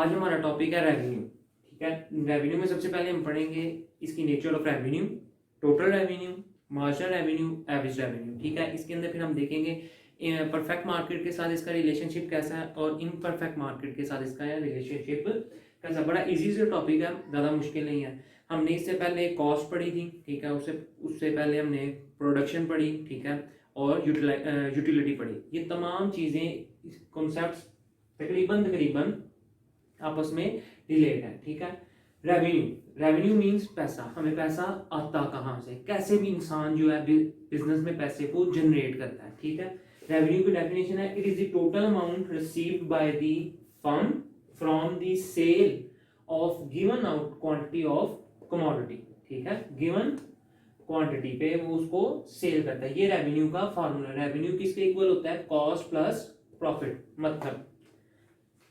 आज हमारा टॉपिक है रेवेन्यू। ठीक है, रेवेन्यू में सबसे पहले हम पढ़ेंगे इसकी nature of revenue, total revenue, marginal revenue, average revenue. ठीक है, इसके अंदर फिर हम देखेंगे परफेक्ट मार्केट के साथ इसका रिलेशनशिप कैसा है और इनपरफेक्ट मार्केट के साथ इसका रिलेशनशिप कैसा। बड़ा इजी से टॉपिक है, ज़्यादा मुश्किल नहीं है। हमने इससे पहले कॉस्ट पढ़ी थी, ठीक है, उससे पहले हमने प्रोडक्शन पढ़ी, ठीक है, और यूटिलिटी पढ़ी। ये तमाम चीज़ें कॉन्सेप्ट्स तकरीबन आपस में रिलेट है। ठीक है, रेवेन्यू मींस पैसा। हमें पैसा आता कहाँ से, कैसे भी इंसान जो है बिजनेस में पैसे को जनरेट करता है। ठीक है, रेवेन्यू की डेफिनेशन है, it is the total amount received by the firm from the sale of given out quantity of commodity. ठीक है, गिवन क्वांटिटी पे वो उसको सेल करता है। ये रेवेन्यू का फार्मूला। रेवेन्यू किसके इक्वल होता है, कॉस्ट प्लस प्रॉफिट। मतलब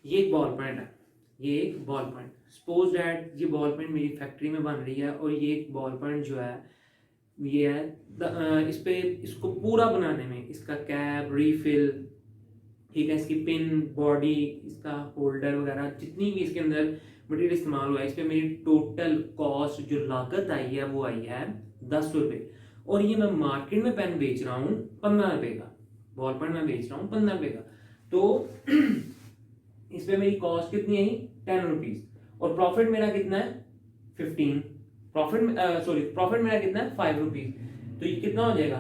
ये एक बॉल पॉइंट है, ये एक बॉल पॉइंट, सपोज दैट ये बॉल पॉइंट मेरी फैक्ट्री में बन रही है और ये एक बॉल पॉइंट जो है ये है इसको पूरा बनाने में इसका कैप, रीफिल, ठीक है, इसकी पिन, बॉडी, इसका होल्डर वगैरह जितनी भी इसके अंदर मटेरियल इस्तेमाल हुआ है, इस पर मेरी टोटल कॉस्ट जो लागत आई है वो आई है 10 रुपये। और ये मैं मार्केट में पेन बेच रहा हूँ 15 रुपये का, बॉल पॉइंट में बेच रहा हूँ 15 रुपये का। तो इस पे मेरी कॉस्ट कितनी आई 10 रुपीज और प्रॉफिट मेरा कितना है 15। प्रॉफिट मेरा कितना है 5 रुपीज। तो ये कितना हो जाएगा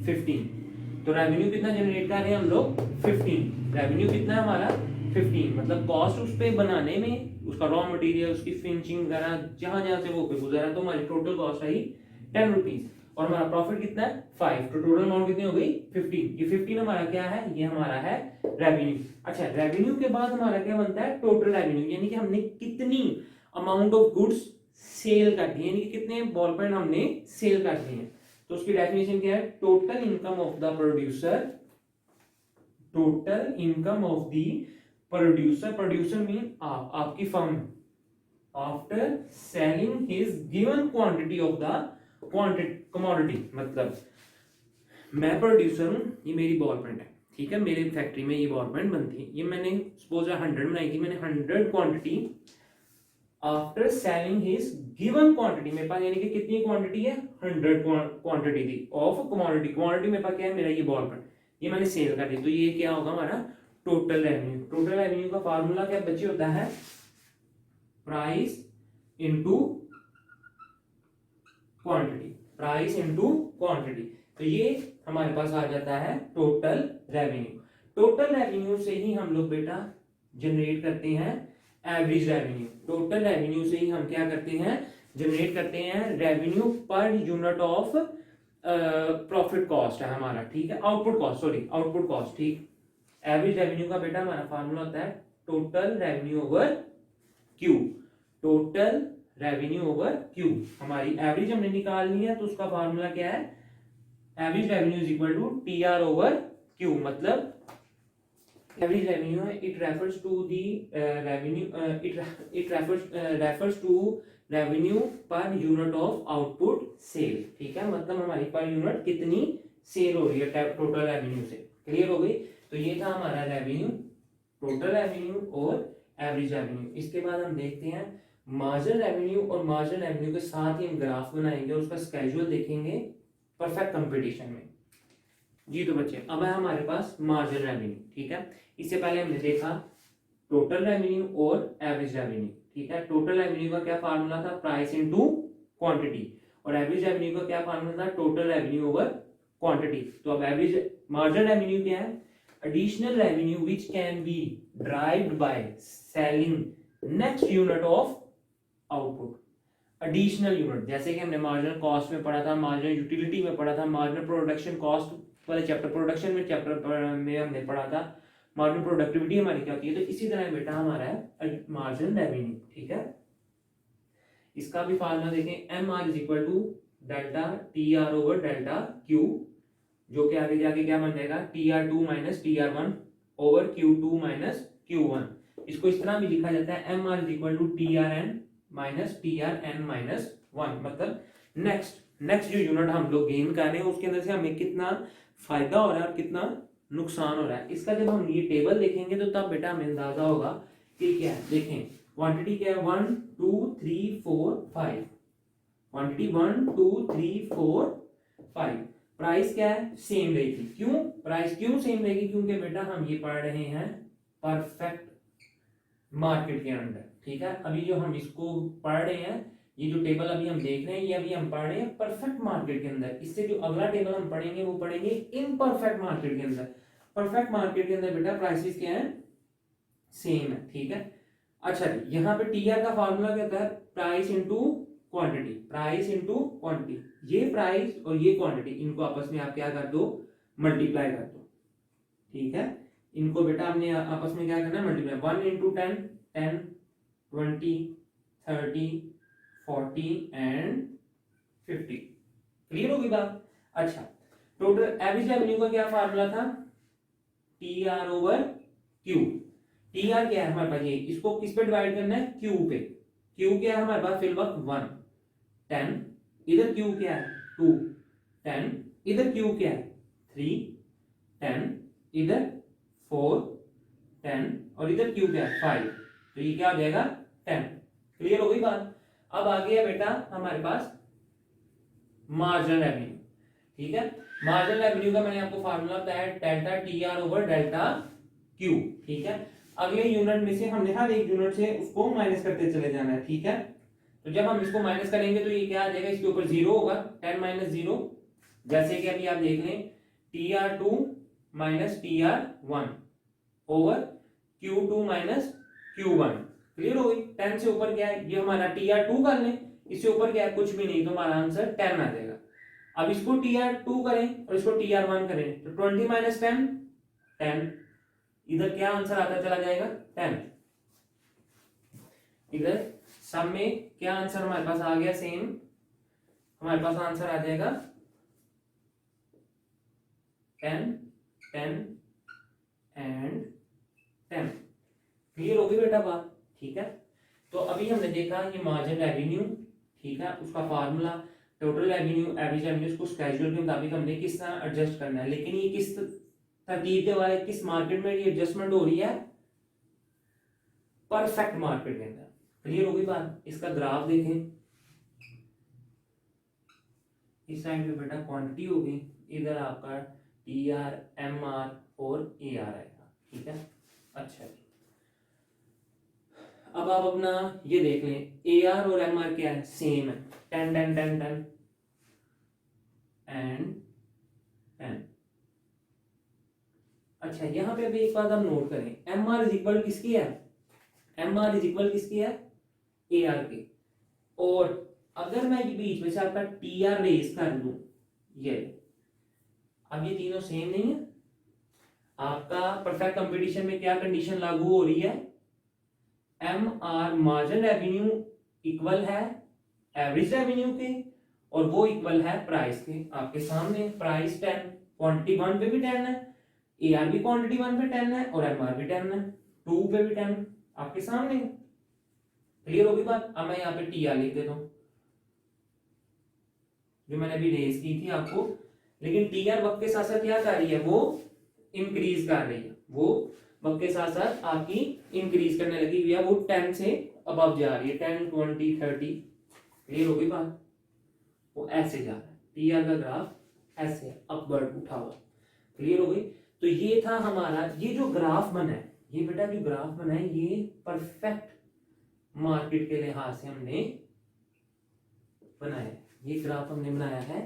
15। तो रेवेन्यू कितना जनरेट कर रहे हैं हम लोग 15। रेवेन्यू कितना है हमारा 15। मतलब कॉस्ट उस पे बनाने में, उसका रॉ मटेरियल, उसकी फिनिशिंग वगैरह जहां जहां से वो पे गुजरा, तो हमारी टोटल कॉस्ट आई 10 रुपीज और हमारा प्रॉफिट कितना है 5। तो टोटल अमाउंट कितनी हो गई 15। ये 15 हमारा क्या है, ये हमारा है रेवेन्यू। अच्छा, रेवेन्यू के बाद हमारा क्या बनता है टोटल रेवेन्यू, यानी कि हमने कितनी अमाउंट ऑफ गुड्स सेल कर दी, यानी कि कितने बॉल पॉइंट हमने सेल कर दिए हैं। तो उसकी डेफिनेशन क्या है, total income of the producer, total income of the producer, producer mean आपकी firm, after selling his given quantity of the commodity. मतलब मैं प्रोड्यूसर हूं, ये मेरी बॉल पॉइंट है, ठीक है, मेरे फैक्ट्री में ये बॉल पॉइंट बनती है। ये मैंने सपोज 100 बनाई थी, मैंने 100 quantity after selling his given quantity, मेरे पास यानी कि कितनी क्वांटिटी है 100 क्वांटिटी थी ऑफ कमोडिटी। क्वांटिटी मेरे पास क्या है, मेरा ये बॉल पॉइंट, ये मैंने सेल कर दी। तो ये क्या होगा हमारा टोटल रेवेन्यू। टोटल रेवेन्यू का फार्मूला क्या बच्चे होता है, price into quantity, price into quantity. तो ये हमारे पास आ जाता है टोटल रेवेन्यू। टोटल रेवेन्यू से ही हम लोग बेटा जनरेट करते हैं एवरेज रेवेन्यू। टोटल रेवेन्यू से ही हम क्या करते हैं, जनरेट करते हैं revenue per unit of profit cost है हमारा, ठीक है, आउटपुट कॉस्ट। ठीक, एवरेज रेवेन्यू का बेटा हमारा फार्मूला होता है total revenue over Q. Total revenue over Q, हमारी एवरेज हमने निकालनी है, तो उसका फार्मूला क्या है, average revenue is equal to T R over Q. मतलब एवरेज रेवेन्यू है, it refers to the revenue, it refers to revenue per unit of output sale. ठीक है, मतलब हमारी पर यूनिट कितनी सेल हो रही है टोटल रेवेन्यू से। क्लियर हो गई। तो ये था हमारा रेवेन्यू, टोटल रेवेन्यू और एवरेज रेवेन्यू। इसके बाद हम देखते हैं मार्जिनल रेवेन्यू, और मार्जिनल रेवेन्यू के साथ ही हम ग्राफ बनाएंगे और उसका स्केड्यूल देखेंगे परफेक्ट कंपटीशन में। जी तो बच्चे, अब है हमारे पास मार्जिनल रेवेन्यू। ठीक है, इससे पहले हमने देखा टोटल रेवेन्यू और एवरेज रेवेन्यू। ठीक है, टोटल रेवेन्यू का क्या फार्मूला था, प्राइस इनटू क्वांटिटी, और एवरेज रेवेन्यू का क्या फार्मूला था, टोटल रेवेन्यू ओवर क्वांटिटी। तो अब एवरेज मार्जिनल रेवेन्यू क्या है, additional revenue which can be derived by selling next unit of output. Additional unit, जैसे कि हमने मार्जिनल कॉस्ट में पढ़ा था, मार्जिनल यूटिलिटी में पढ़ा था, मार्जिनल प्रोडक्शन कॉस्ट वाले चैप्टर, प्रोडक्शन में चैप्टर में हमने पढ़ा था मार्जिनल प्रोडक्टिविटी हमारी क्या होती है। तो इसी तरह बेटा हमारा है मार्जिनल रेवेन्यू। ठीक है, इसका भी फार्मूला देखें, M R is equal to delta T R over delta Q, जो कि आगे जाके क्या बन जाएगा, T R two minus T R one over Q two minus Q one. इसको इस तरह भी लिखा जाता है, M R is equal to T R N minus T R N minus one. मतलब नेक्स्ट जो यूनिट हम लोग गेन कर रहे हैं उसके अंदर से हमें कितना फायदा हो रहा है और कितना नुकसान हो रहा है। इसका जब हम ये टेबल देखेंगे तो तब बेटा हमें अंदाजा होगा कि क्या है, देखें क्वांटिटी क्या है 1 2 3 4 5, क्वांटिटी 1 2 3 4 5। प्राइस क्या है, सेम रहेगी। क्यों प्राइस क्यों सेम रहेगी, क्योंकि बेटा हम ये पढ़ रहे हैं परफेक्ट मार्केट के अंडर, ठीक है। अभी जो हम इसको पढ़ रहे हैं, ये जो टेबल अभी हम देख रहे हैं, ये अभी हम पढ़ रहे हैं परफेक्ट मार्केट के अंदर। इससे जो अगला टेबल हम पढ़ेंगे वो पढ़ेंगे इम्परफेक्ट मार्केट के अंदर। परफेक्ट मार्केट के अंदर बेटा प्राइसेस क्या है, सेम है, ठीक है। अच्छा जी, यहाँ पे टीआर का फार्मूला क्या होता है, price into quantity, price into quantity. ये प्राइस और ये क्वांटिटी, इनको आपस में आप क्या कर दो, मल्टीप्लाई कर दो, ठीक है। इनको बेटा हमने आपस में क्या करना है, मल्टीप्लाई। 1 into 10 10 20 30 40 and 50। क्लियर होगी बात। अच्छा, टोटल एवरेज रेवेन्यू का क्या फार्मूला था, T R over Q. T R क्या है हमारे पास, ये इसको किस पे डिवाइड करना है, क्यू पे। क्यू क्या है हमारे पास फिल वक्त 1 10, इधर क्यू क्या है 2 10, इधर क्यू क्या है 3 10, इधर 4 10 और इधर क्यू क्या है 5, तो ये क्या हो जाएगा 10। क्लियर हो गई बात। अब आ गया बेटा हमारे पास मार्जिनल रेवेन्यू, ठीक है। मार्जिनल रेवेन्यू का मैंने आपको फार्मूला बताया, delta T R over delta Q, ठीक है। अगले यूनिट में से हमने हर एक यूनिट से उसको माइनस करते चले जाना है, ठीक है। तो जब हम इसको माइनस करेंगे तो ये क्या आ जाएगा, इसके ऊपर 0 होगा, 10 माइनस 0, जैसे कि अभी आप देख लें T R 2 minus T are 1 over Q2 minus Q1। Clear हो गई। 10 से ऊपर क्या है, ये हमारा TR2 कर लें, इससे ऊपर क्या है कुछ भी नहीं, तो हमारा आंसर 10 आ जाएगा। अब इसको TR2 करें और इसको TR1 करें तो 20 माइनस 10 10, इधर क्या आंसर आता चला जाएगा 10। इधर सब में क्या आंसर हमारे पास आ गया, सेम हमारे पास आंसर आ जाएगा 10 10 एंड 10। क्लियर हो गई बेटा बात, ठीक है। तो अभी हमने देखा ये मार्जिन रेवेन्यू, ठीक है, उसका formula, total revenue, average revenue, उसको स्केड्यूल के मुताबिक हमने किस तरह एडजस्ट करना है। लेकिन ये किस तरतीब के वाले किस मार्केट में ये एडजस्टमेंट हो रही है, परफेक्ट मार्केट के अंदर। क्लियर हो गई बात। इसका ग्राफ देखें, इस साइड पे बेटा क्वांटिटी होगी, इधर आपका टी आर एम आर और ए आर आएगा, ठीक है। अच्छा जी, अब आप अपना ये देख लें, ए आर और एम आर क्या है, सेम है, 10 10 10 10 एंड 10। अच्छा, यहां पे अभी एक बात आप नोट करें, एम आर इज इक्वल किसकी है, एम आर इज इक्वल किसकी है, ए आर की। और अगर मैं बीच में से आपका टी आर रेस कर दूं, ये अब ये तीनों सेम नहीं है, आपका परफेक्ट कंपटीशन में क्या कंडीशन लागू हो रही है, M R margin revenue equal है एवरेज रेवेन्यू के, और वो इक्वल है प्राइस के। आपके सामने प्राइस 10, क्वांटिटी 1 पे भी 10 है, ए आर भी क्वांटिटी 1 पे 10 है और एम आर भी 10 है, 2 पे भी 10 आपके सामने। क्लियर होगी बात। अब मैं यहाँ पे टी आर लिख देता हूँ जो मैंने अभी रेज की थी आपको, लेकिन टी आर वक्त के साथ साथ क्या कर रही है, वो इंक्रीज कर रही है, वो वक्त के साथ साथ आपकी इंक्रीज करने लगी हुई है, वो 10 से अबव जा रही है, 10 20 30। क्लियर हो गई बात। वो ऐसे जा रहा है, टी आर का ग्राफ ऐसे अपवर्ड उठा हुआ। क्लियर हो गई। तो ये था हमारा, ये जो ग्राफ बना है, ये बेटा जो ग्राफ बना है, ये परफेक्ट मार्केट के लिहाज से हमने बनाया है, ये ग्राफ हमने बनाया है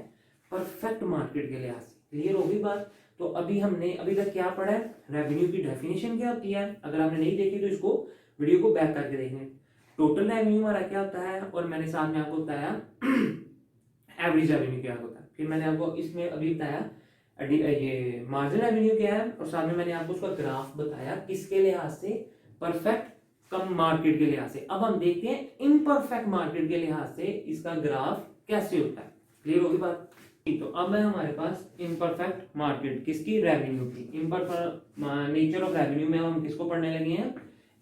परफेक्ट मार्केट के लिहाज से। क्लियर हो गई बात। तो अभी हमने अभी तक क्या पढ़ा है, रेवेन्यू की डेफिनेशन क्या होती है, अगर आपने नहीं देखी तो इसको वीडियो को बैक करके देखें। टोटल रेवेन्यू हमारा क्या होता है, और मैंने साथ में आपको बताया एवरेज रेवेन्यू क्या होता है, फिर मैंने आपको इसमें अभी बताया ये मार्जिन रेवेन्यू क्या है, और साथ में मैंने आपको उसका ग्राफ बताया किसके लिहाज से, परफेक्ट कम मार्केट के लिहाज से। अब हम देखते हैं इम्परफेक्ट मार्केट के लिहाज से इसका ग्राफ कैसे होता है। क्लियर होगी बात। तो अब है हमारे पास इम्परफेक्ट मार्केट किसकी, रेवेन्यू की। इम्परफेक्ट नेचर ऑफ रेवेन्यू में हम किसको पढ़ने लगे हैं,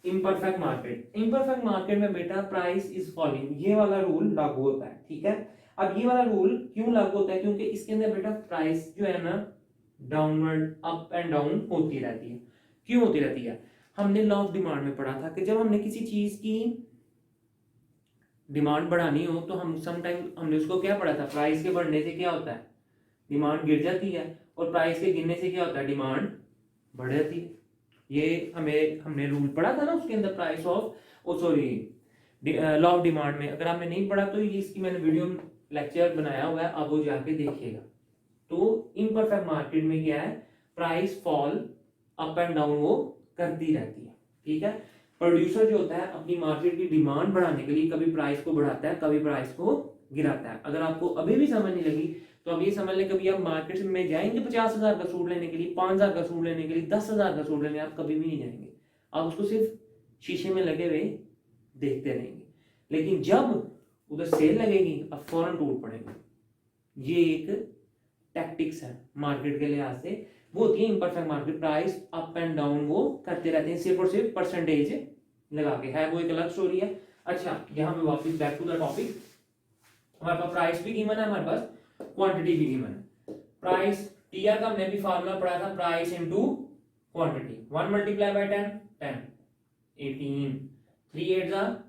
इम्परफेक्ट मार्केट। इम्परफेक्ट मार्केट में बेटा प्राइस इज फॉलिंग, ये वाला रूल लागू होता है, ठीक है। अब ये वाला रूल क्यों लागू होता है, क्योंकि इसके अंदर बेटा प्राइस जो है ना डाउनवर्ड अप एंड डाउन होती रहती है। क्यों होती रहती है, हमने लॉ ऑफ डिमांड में पढ़ा था कि जब हमने किसी चीज की डिमांड बढ़ानी हो तो हम समटाइम हमने उसको क्या पढ़ा था, प्राइस के बढ़ने से क्या होता है, डिमांड गिर जाती है, और प्राइस के गिरने से क्या होता है, डिमांड बढ़ जाती है। ये हमने रूल पढ़ा था ना उसके अंदर, price of law of demand में। अगर आपने नहीं पढ़ा तो इसकी मैंने वीडियो लेक्चर बनाया हुआ है, आप वो जाके देखिएगा। तो इम्परफेक्ट मार्केट में क्या है, price fall up and down वो करती रहती है, ठीक है। प्रोड्यूसर जो होता है अपनी मार्केट की डिमांड बढ़ाने के लिए कभी प्राइस को बढ़ाता है, कभी प्राइस को गिराता है। अगर आपको अभी भी समझ नहीं लगी तो अब ये समझ लें, कभी आप मार्केट में जाएंगे 50,000 का सूट लेने के लिए, 5,000 का सूट लेने के लिए, 10,000 का सूट लेने, आप कभी भी नहीं जाएंगे। आप उसको सिर्फ शीशे में लगे हुए देखते रहेंगे। लेकिन जब उधर सेल लगेगी आप फौरन टूट पड़ेंगे। ये एक टैक्टिक्स है मार्केट के लिहाज से, वो होती है imperfect market. Price up and down वो करते रहते हैं, सिर्फ और सिर्फ परसेंटेज लगा के, है वो एक अलग स्टोरी है। अच्छा, यहाँ पे वापस बैक टू द टॉपिक। हमारे पास प्राइस भी गिवन है, हमारे पास क्वांटिटी भी गिवन है। प्राइस टीआर का हमने भी फार्मूला पढ़ा था, price into quantity. 1 multiply by 10 10 18 3 8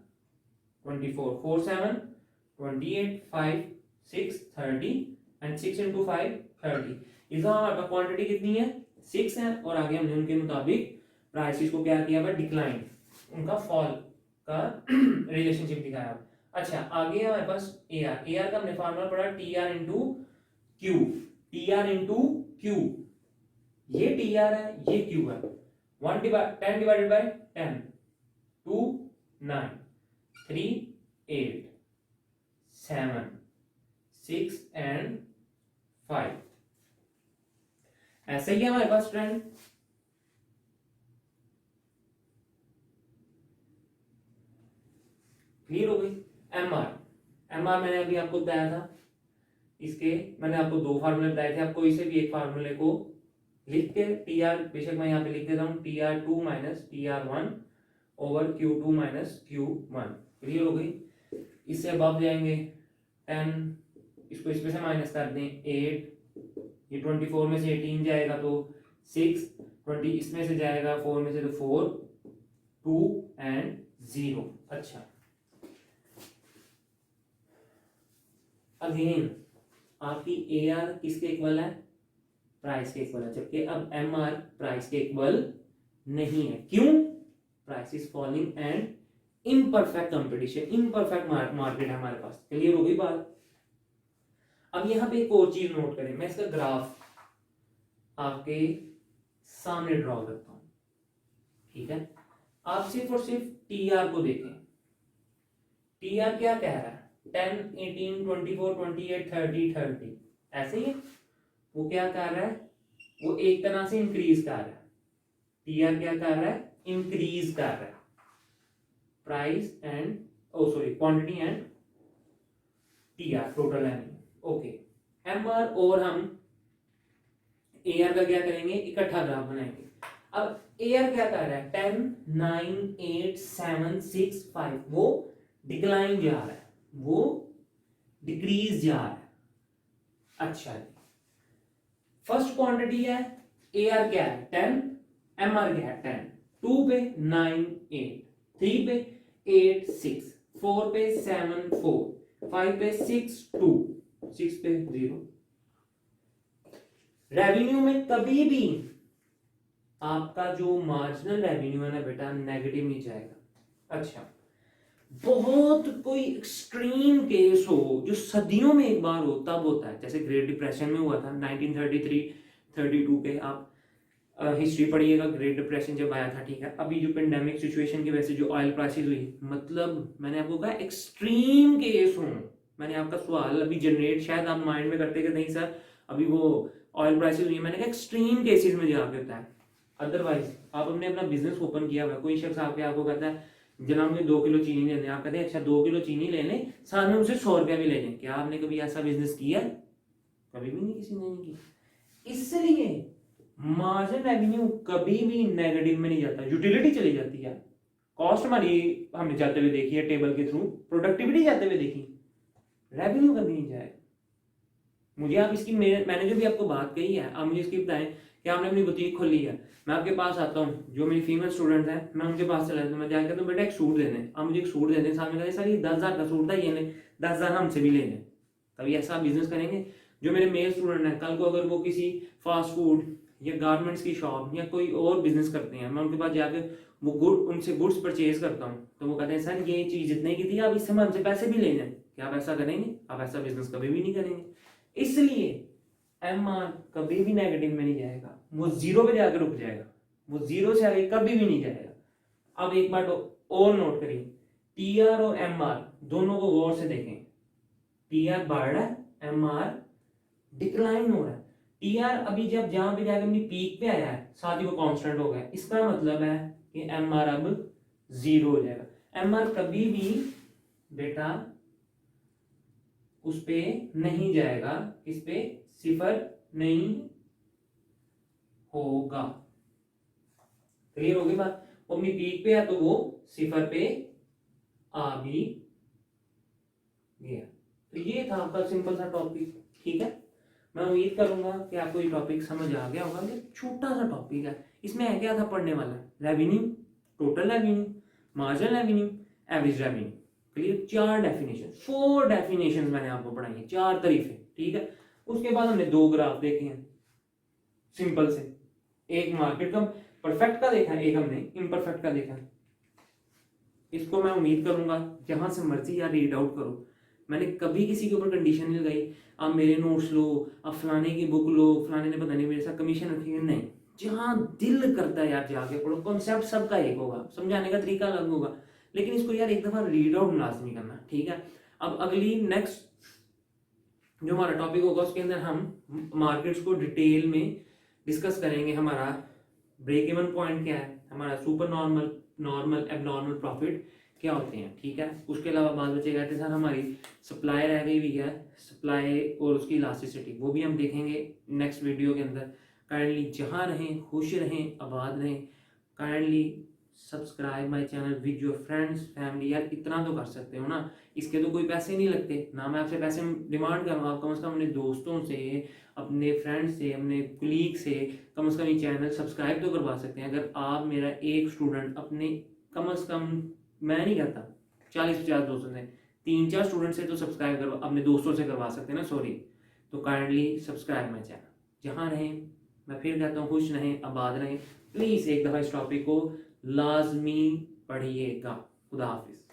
24 4 7 28 5 6 30 and 6 into 5 30। इसका हमारे पास क्वांटिटी कितनी है, 6 है, और आगे हमने उनके मुताबिक प्राइसेस को क्या किया हुआ, डिक्लाइन, उनका फॉल का रिलेशनशिप दिखाया। अच्छा, आगे हमारे पास एआर। एआर का हमने फार्मूला पढ़ा TR into Q. TR into Q, ये टीआर है, ये क्यू है। 10 डिवाइडेड बाय 10 2 9 3 8 7 6 एंड 5। ऐसे ही है हमारे पास ट्रेंड। क्लियर हो गई। एमआर, एमआर मैंने अभी आपको बताया था, इसके मैंने आपको 2 फार्मूले बताए थे, आपको इसे भी एक फार्मूले को लिख के, टीआर बेशक मैं यहाँ पे लिख देता हूँ, TR2 minus TR1 over Q2 minus Q1। Clear हो गई। इससे अब आप जाएंगे 10, इसको इसमें से माइनस कर दें 8, ये 24 में से 18 जाएगा तो 6, 20 इसमें से जाएगा 4 में से तो 4, 2 एंड 0। अच्छा, अगेन आपकी एआर किसके इक्वल है, प्राइस के इक्वल है, जबकि अब एमआर प्राइस के इक्वल नहीं है। क्यों, price is falling and imperfect competition, imperfect market है हमारे पास। क्लियर हो गई बात। अब यहां पे एक और चीज नोट करें, मैं इसका ग्राफ आपके सामने ड्रॉ करता हूं, ठीक है। आप सिर्फ और सिर्फ टीआर को देखें। टीआर क्या कह रहा है, 10 18 24 28 30 30, ऐसे ही है। वो क्या कर रहा है, वो एक तरह से इंक्रीज कर रहा है। टीआर क्या कर रहा है, इंक्रीज कर रहा है। Price and quantity and TR, total revenue. Okay, MR और हम एआर का क्या करेंगे, इकट्ठा ग्राफ बनाएंगे। अब एआर क्या कर रहा है, 10 9 8 7 6 5, वो डिक्लाइन जा रहा है, वो डिक्रीज जा रहा है। अच्छा, फर्स्ट क्वांटिटी है, एआर क्या है 10, एमआर क्या है 10। 2 पे 9 8, 3 पे 8 6, 4 पे 7 4, 5 पे 6 2, 6 पे 0। रेवेन्यू में कभी भी आपका जो मार्जिनल रेवेन्यू है ना बेटा, नेगेटिव नहीं जाएगा। अच्छा, बहुत कोई एक्सट्रीम केस हो जो सदियों में एक बार हो, तब होता है, जैसे ग्रेट डिप्रेशन में हुआ था 1933-32 के। आप हिस्ट्री पढ़िएगा, ग्रेट डिप्रेशन जब आया था, ठीक है। अभी जो पेंडेमिक सिचुएशन की वजह से जो ऑयल प्राइसेस हुई, मतलब मैंने आपको कहा एक्सट्रीम केस हो। मैंने आपका सवाल अभी जनरेट शायद आप माइंड में करते कि नहीं सर अभी वो ऑयल प्राइसेस हुई है, मैंने कहा एक्सट्रीम केसेस में जाके होता है। अदरवाइज आप हमने अपना बिजनेस ओपन किया हुआ है, कोई शख्स आके आपको कहता है जनाब मुझे 2 किलो चीनी लेने, आप कहते हैं अच्छा 2 किलो चीनी लेने, साथ में उसे 100 रुपया भी ले लें। क्या आपने कभी ऐसा बिजनेस किया? कभी भी नहीं, किसी ने नहीं किया। इसलिए मार्जिन रेवेन्यू कभी भी नेगेटिव में नहीं जाता, यूटिलिटी चली जाती है, कॉस्ट हमारी हमने जाते हुए देखी है टेबल के थ्रू, प्रोडक्टिविटी जाते हुए देखी, रेवेन्यू कभी नहीं जाएगा। मुझे आप इसकी मैंने जो भी आपको बात कही है, आप मुझे इसकी बताएं कि आपने अपनी बुटीक खोली है, मैं आपके पास आता हूँ, जो मेरी फीमेल स्टूडेंट है मैं उनके पास चला जाता हूँ, मैं जाकर कहता हूँ बेटा एक सूट दे दें, आप मुझे एक सूट दे दें, साथ में कहते सर ये 10,000 का सूट था, ये लें, 10,000 हमसे भी ले लें। तभी ऐसा बिजनेस करेंगे। जो मेरे मेल स्टूडेंट हैं, कल को अगर वो किसी फास्ट फूड या गारमेंट्स की शॉप या कोई और बिजनेस करते हैं, मैं उनके पास जाकर वो उनसे गुड्स परचेज करता हूँ, तो वो कहते हैं सर ये चीज़ इतने की थी, आप इससे हमसे पैसे भी ले जाएं। क्या आप ऐसा करेंगे? आप ऐसा बिजनेस कभी भी नहीं करेंगे। इसलिए MR कभी भी नेगेटिव में नहीं जाएगा, वो जीरो पे जाकर रुक जाएगा, वो जीरो से आगे कभी भी नहीं जाएगा। अब एक बात और नोट करिए, TR और MR दोनों को गौर से देखें। TR बढ़ रहा है, MR डिक्लाइन हो रहा है। TR अभी जब जहां पे जाकर अपनी पीक पे आया है, साथ ही वो कांस्टेंट हो गया, इसका मतलब है कि MR अब जीरो हो जाएगा। MR कभी भी बेटा उस पे नहीं जाएगा, किस पे? सिफर नहीं होगा। क्लियर होगी बात? वो अपनी पीक पे है तो वो सिफर पे आ भी गया। तो ये था आपका सिंपल सा टॉपिक, ठीक है। मैं उम्मीद करूंगा कि आपको ये टॉपिक समझ आ गया होगा। ये छोटा सा टॉपिक है, इसमें है क्या था पढ़ने वाला? Revenue, total revenue, marginal revenue, average revenue. Clear? 4 definition, 4 definition मैंने आपको पढ़ाई है, 4 तरीके, ठीक है। उसके बाद हमने 2 ग्राफ देखे हैं सिंपल से, एक मार्केट का परफेक्ट का देखा है, एक हमने इम्परफेक्ट का देखा है। इसको मैं उम्मीद करूंगा जहां से मर्जी यार रीड आउट करो, मैंने कभी किसी के ऊपर कंडीशन नहीं लगाई आप मेरे नोट्स लो, आप फलाने की बुक लो, फलाने ने पता नहीं मेरे साथ कमीशन रखी है, नहीं। जहां दिल करता है यार जाके पढ़ो, कॉन्सेप्ट सबका एक होगा, समझाने का तरीका अलग होगा, लेकिन इसको यार एक दफा रीड आउट लाजमी करना, ठीक है। अब अगली नेक्स्ट जो हमारा टॉपिक होगा उसके अंदर हम मार्केट्स को डिटेल में डिस्कस करेंगे। हमारा ब्रेक इवन पॉइंट क्या है, हमारा super normal, normal, abnormal profit क्या होते हैं, ठीक है। उसके अलावा बात बचेगा कि सर हमारी सप्लाई रह गई हुई है, सप्लाई और उसकी इलास्टिसिटी, वो भी हम देखेंगे नेक्स्ट वीडियो के अंदर। काइंडली जहाँ रहें खुश रहें, आबाद रहें। Kindly subscribe my channel with your friends family. यार इतना तो कर सकते हो ना, इसके तो कोई पैसे नहीं लगते ना, मैं आपसे पैसे डिमांड करूँगा, आप कम से कम अपने दोस्तों से, अपने फ्रेंड्स से, अपने कुलीग से कम ये चैनल सब्सक्राइब तो करवा सकते हैं। अगर आप मेरा एक स्टूडेंट अपने कम से कम, मैं नहीं कहता 40-50 दोस्तों से, 3-4 स्टूडेंट से तो सब्सक्राइब करवा, अपने दोस्तों से करवा सकते हैं ना, सॉरी। तो काइंडली सब्सक्राइब माय चैनल। जहाँ रहें, मैं फिर कहता हूँ खुश रहें, आबाद रहें। प्लीज़ एक दफ़ा इस टॉपिक को लाजमी पढ़िएगा। खुदा हाफिज़।